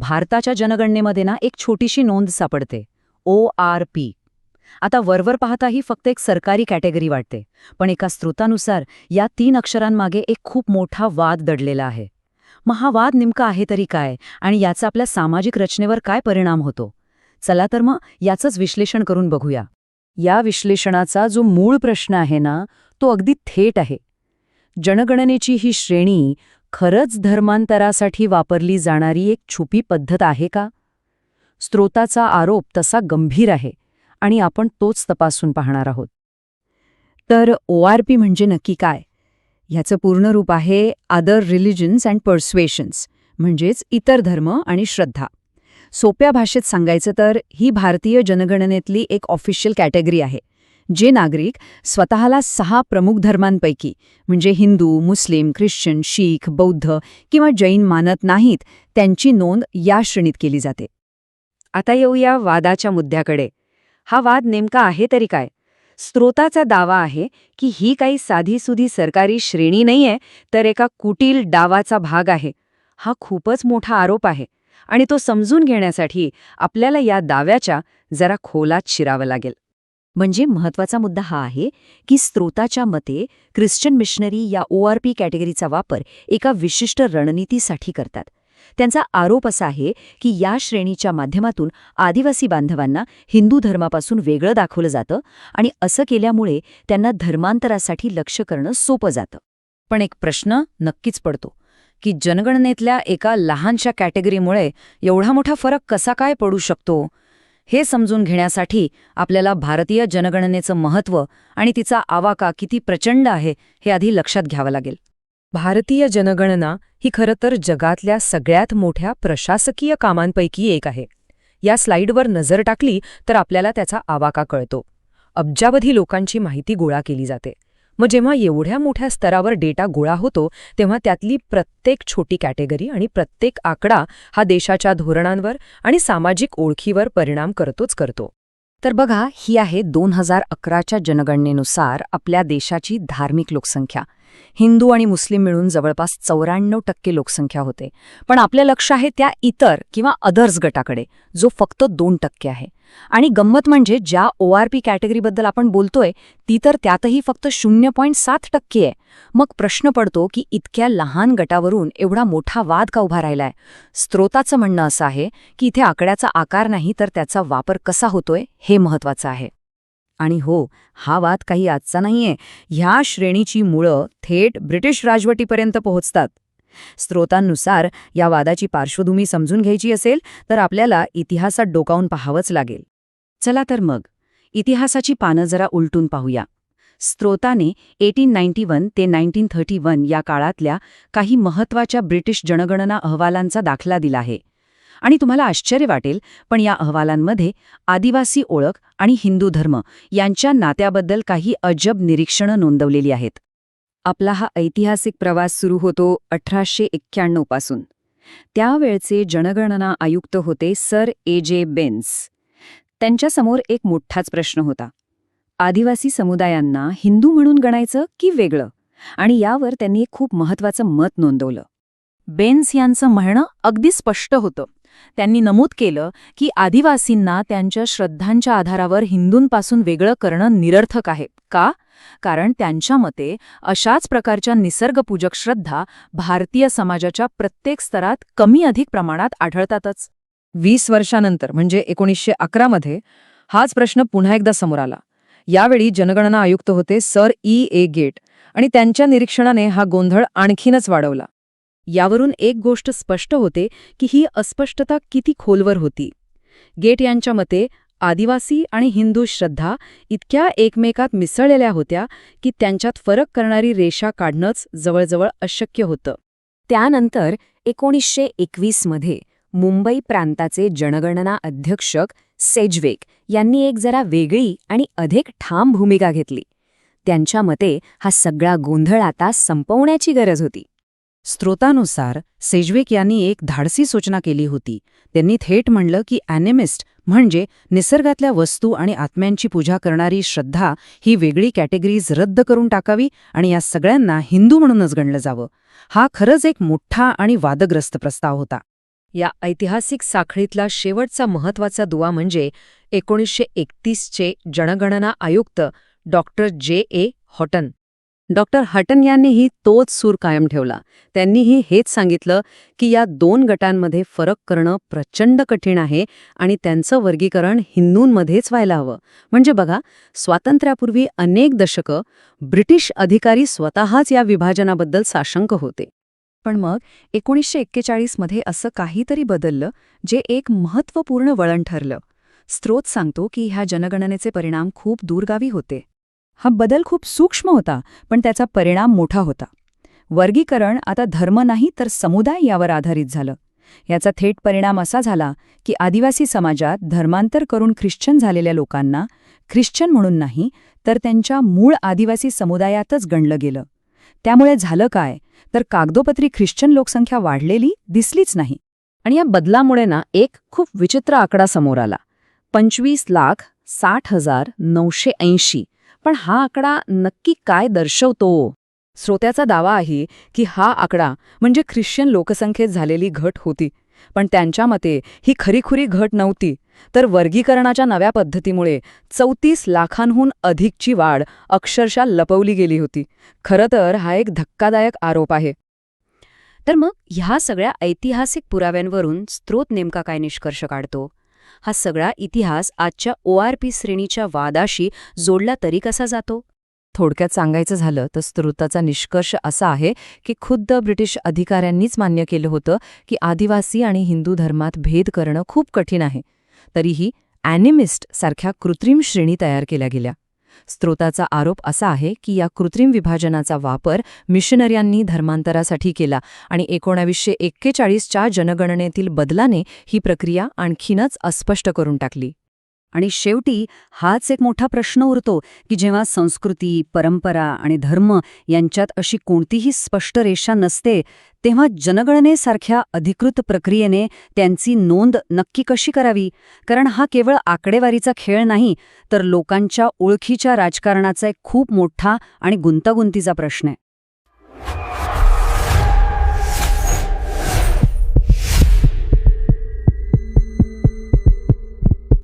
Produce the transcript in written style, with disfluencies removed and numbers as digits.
भारताच्या जनगणनेमध्ये ना एक छोटीशी नोंद सापडते, ORP. आता वरवर पाहता ही फक्त एक सरकारी कॅटेगरी वाटते, पण एका स्रोतानुसार या 3 अक्षरांमागे एक खूप मोठा वाद दडलेला आहे. मग हा वाद नेमका आहे तरी काय, आणि याचा आपल्या सामाजिक रचनेवर काय परिणाम होतो? चला तर मग याचंच विश्लेषण करून बघूया. या विश्लेषणाचा जो मूळ प्रश्न आहे ना, तो अगदी थेट आहे. जनगणनेची ही श्रेणी खरंच धर्मांतरासाठी वापरली जाणारी एक छुपी पद्धत आहे का? स्रोताचा आरोप तसा गंभीर आहे आणि आपण तोच तपासून पाहणार आहोत. तर ORP म्हणजे नक्की काय? ह्याचं पूर्ण रूप आहे अदर रिलिजन्स अँड पर्स्वेशन्स, म्हणजेच इतर धर्म आणि श्रद्धा. सोप्या भाषेत सांगायचं तर ही भारतीय जनगणनेतली एक ऑफिशियल कॅटेगरी आहे. जे नागरिक स्वतःला 6 प्रमुख धर्मांपैकी म्हणजे हिंदू, मुस्लिम, ख्रिश्चन, शीख, बौद्ध किंवा जैन मानत नाहीत, त्यांची नोंद या श्रेणीत केली जाते. आता येऊया वादाच्या मुद्द्याकडे. हा वाद नेमका आहे तरी काय? स्रोताचा दावा आहे की ही काही साधीसुधी सरकारी श्रेणी नाहीये, तर एका कुटील डावाचा भाग आहे. हा खूपच मोठा आरोप आहे आणि तो समजून घेण्यासाठी आपल्याला या दाव्याच्या जरा खोलात शिरावं लागेल. म्हणजे महत्वाचा मुद्दा हा आहे की स्रोताच्या मते ख्रिश्चन मिशनरी या ORP कॅटेगरीचा वापर एका विशिष्ट रणनीतीसाठी करतात. त्यांचा आरोप असा आहे की या श्रेणीच्या माध्यमातून आदिवासी बांधवांना हिंदू धर्मापासून वेगळं दाखवलं जातं आणि असं केल्यामुळे त्यांना धर्मांतरासाठी लक्ष्य करणं सोपं जातं. पण एक प्रश्न नक्कीच पडतो की जनगणनेतल्या एका लहानशा कॅटेगरीमुळे एवढा मोठा फरक कसा काय पडू शकतो? हे समजून घेण्यासाठी आपल्याला भारतीय जनगणनेचं महत्त्व आणि तिचा आवाका किती प्रचंड आहे हे आधी लक्षात घ्यावं लागेल. भारतीय जनगणना ही खरं तर जगातल्या सगळ्यात मोठ्या प्रशासकीय कामांपैकी एक आहे. या स्लाईडवर नजर टाकली तर आपल्याला त्याचा आवाका कळतो. अब्जावधी लोकांची माहिती गोळा केली जाते. मग जेव्हा एवढ्या मोठ्या स्तरावर डेटा गोळा होतो तेव्हा त्यातली प्रत्येक छोटी कॅटेगरी आणि प्रत्येक आकडा हा देशाच्या धोरणांवर आणि सामाजिक ओळखीवर परिणाम करतोच करतो. तर बघा, ही आहे 2011च्या जनगणनेनुसार आपल्या देशाची धार्मिक लोकसंख्या. हिंदू आणि मुस्लिम मिळून जवळपास 94% लोकसंख्या होते. पण आपलं लक्ष आहे त्या इतर किंवा अदर्स गटाकडे, जो फक्त 2% आहे. आणि गंमत म्हणजे ज्या ORP कॅटेगरीबद्दल आपण बोलतोय ती तर त्यातही फक्त 0.7% आहे. मग प्रश्न पडतो की इतक्या लहान गटावरून एवढा मोठा वाद का उभा राहिलाय? स्रोताचं म्हणणं असं आहे की इथे आकड्याचा आकार नाही तर त्याचा वापर कसा होतोय हे महत्वाचं आहे. आणि हो, हा वाद काही आजचा नाहीये. ह्या श्रेणीची मुळं थेट ब्रिटिश राजवटीपर्यंत पोहोचतात. स्रोतांनुसार या वादाची पार्श्वभूमी समजून घ्यायची असेल तर आपल्याला इतिहासात डोकावून पाहावंच लागेल. चला तर मग इतिहासाची पानं जरा उलटून पाहूया. स्रोताने 1891 ते 1931 या काळातल्या काही महत्त्वाच्या ब्रिटिश जनगणना अहवालांचा दाखला दिला आहे. आणि तुम्हाला आश्चर्य वाटेल, पण या अहवालांमध्ये आदिवासी ओळख आणि हिंदू धर्म यांच्या नात्याबद्दल काही अजब निरीक्षणं नोंदवलेली आहेत. आपला हा ऐतिहासिक प्रवास सुरू होतो 1891 पासून. त्यावेळचे जनगणना आयुक्त होते सर AJ बेन्स. त्यांच्यासमोर एक मोठाच प्रश्न होता. आदिवासी समुदायांना हिंदू म्हणून गणायचं की वेगळं? आणि यावर त्यांनी एक खूप महत्त्वाचं मत नोंदवलं. बेन्स यांचं म्हणणं अगदी स्पष्ट होतं. त्यांनी नमूद केलं की आदिवासींना त्यांच्या श्रद्धांच्या आधारावर हिंदूंपासून वेगळं करणं निरर्थक आहे. का? कारण त्यांच्या मते अशाच प्रकारच्या निसर्गपूजक श्रद्धा भारतीय समाजाच्या प्रत्येक स्तरात कमी अधिक प्रमाणात आढळतातच. 20 वर्षानंतर म्हणजे 1911 हाच प्रश्न पुन्हा एकदा समोर आला. यावेळी जनगणना आयुक्त होते सर EA गेट आणि त्यांच्या निरीक्षणाने हा गोंधळ आणखीनच वाढवला. यावरून एक गोष्ट स्पष्ट होते की ही अस्पष्टता किती खोलवर होती. गेट यांच्या मते आदिवासी आणि हिंदू श्रद्धा इतक्या एकमेकात मिसळलेल्या होत्या की त्यांच्यात फरक करणारी रेषा काढणंच जवळजवळ अशक्य होतं. त्यानंतर 1921 मुंबई प्रांताचे जनगणना अध्यक्षक सेजवेक यांनी एक जरा वेगळी आणि अधिक ठाम भूमिका घेतली. त्यांच्या मते हा सगळा गोंधळ आता संपवण्याची गरज होती. स्रोतानुसार सेजवेक यांनी एक धाडसी सूचना केली होती. त्यांनी थेट म्हणलं की ॲनिमिस्ट म्हणजे निसर्गातल्या वस्तू आणि आत्म्यांची पूजा करणारी श्रद्धा ही वेगळी कॅटेगरीज रद्द करून टाकावी आणि या सगळ्यांना हिंदू म्हणूनच गणलं जावं. हा खरंच एक मोठा आणि वादग्रस्त प्रस्ताव होता. या ऐतिहासिक साखळीतला शेवटचा महत्त्वाचा दुवा म्हणजे 1931चे जनगणना आयुक्त डॉक्टर J.A. हॉटन. डॉक्टर हटन यांनीही तोच सूर कायम ठेवला. त्यांनीही हेच सांगितलं की या दोन गटांमध्ये फरक करणं प्रचंड कठीण आहे आणि त्यांचं वर्गीकरण हिंदूंमध्येच व्हायला हवं. म्हणजे बघा, स्वातंत्र्यापूर्वी अनेक दशकं ब्रिटिश अधिकारी स्वतःच या विभाजनाबद्दल साशंक होते. पण मग 1941 मध्ये असं काहीतरी बदललं जे एक महत्त्वपूर्ण वळण ठरलं. स्रोत सांगतो की ह्या जनगणनेचे परिणाम खूप दूरगावी होते. हा बदल खूप सूक्ष्म होता, पण त्याचा परिणाम मोठा होता. वर्गीकरण आता धर्म नाही तर समुदाय यावर आधारित झालं. याचा थेट परिणाम असा झाला की आदिवासी समाजात धर्मांतर करून ख्रिश्चन झालेल्या लोकांना ख्रिश्चन म्हणून नाही तर त्यांच्या मूळ आदिवासी समुदायातच गणलं गेलं. त्यामुळे झालं काय तर कागदोपत्री ख्रिश्चन लोकसंख्या वाढलेली दिसलीच नाही. आणि या बदलामुळे एक खूप विचित्र आकडा समोर आला. 25,60,980. पण हा आकडा नक्की काय दर्शवतो? श्रोत्याचा दावा आहे की हा आकडा म्हणजे ख्रिश्चन लोकसंख्येत झालेली घट होती. पण त्यांच्या मते ही खरीखुरी घट नव्हती, तर वर्गीकरणाच्या नव्या पद्धतीमुळे 34 लाखांहून अधिकची वाढ अक्षरशः लपवली गेली होती. खरं तर हा एक धक्कादायक आरोप आहे. तर मग ह्या सगळ्या ऐतिहासिक पुराव्यांवरून स्रोत नेमका काय निष्कर्ष काढतो? हा सगळा इतिहास आजच्या ORP श्रेणीच्या वादाशी जोडला तरी कसा जातो? थोडक्यात सांगायचं झालं तर स्रोताचा निष्कर्ष असा आहे की खुद्द ब्रिटिश अधिकाऱ्यांनीच मान्य केलं होतं की आदिवासी आणि हिंदू धर्मात भेद करणं खूप कठीण आहे. तरीही ॲनिमिस्ट सारख्या कृत्रिम श्रेणी तयार केल्या गेल्या. स्रोताचा आरोप असा आहे की या कृत्रिम विभाजनाचा वापर मिशनऱ्यांनी धर्मांतरासाठी केला आणि 1941च्या जनगणनेतील बदलाने ही प्रक्रिया आणखीनच अस्पष्ट करून टाकली. आणि शेवटी हाच एक मोठा प्रश्न उरतो की जेव्हा संस्कृती, परंपरा आणि धर्म यांच्यात अशी कोणतीही स्पष्ट रेषा नसते, तेव्हा जनगणनेसारख्या अधिकृत प्रक्रियेने त्यांची नोंद नक्की कशी करावी? कारण हा केवळ आकडेवारीचा खेळ नाही, तर लोकांच्या ओळखीच्या राजकारणाचा एक खूप मोठा आणि गुंतागुंतीचा प्रश्न आहे.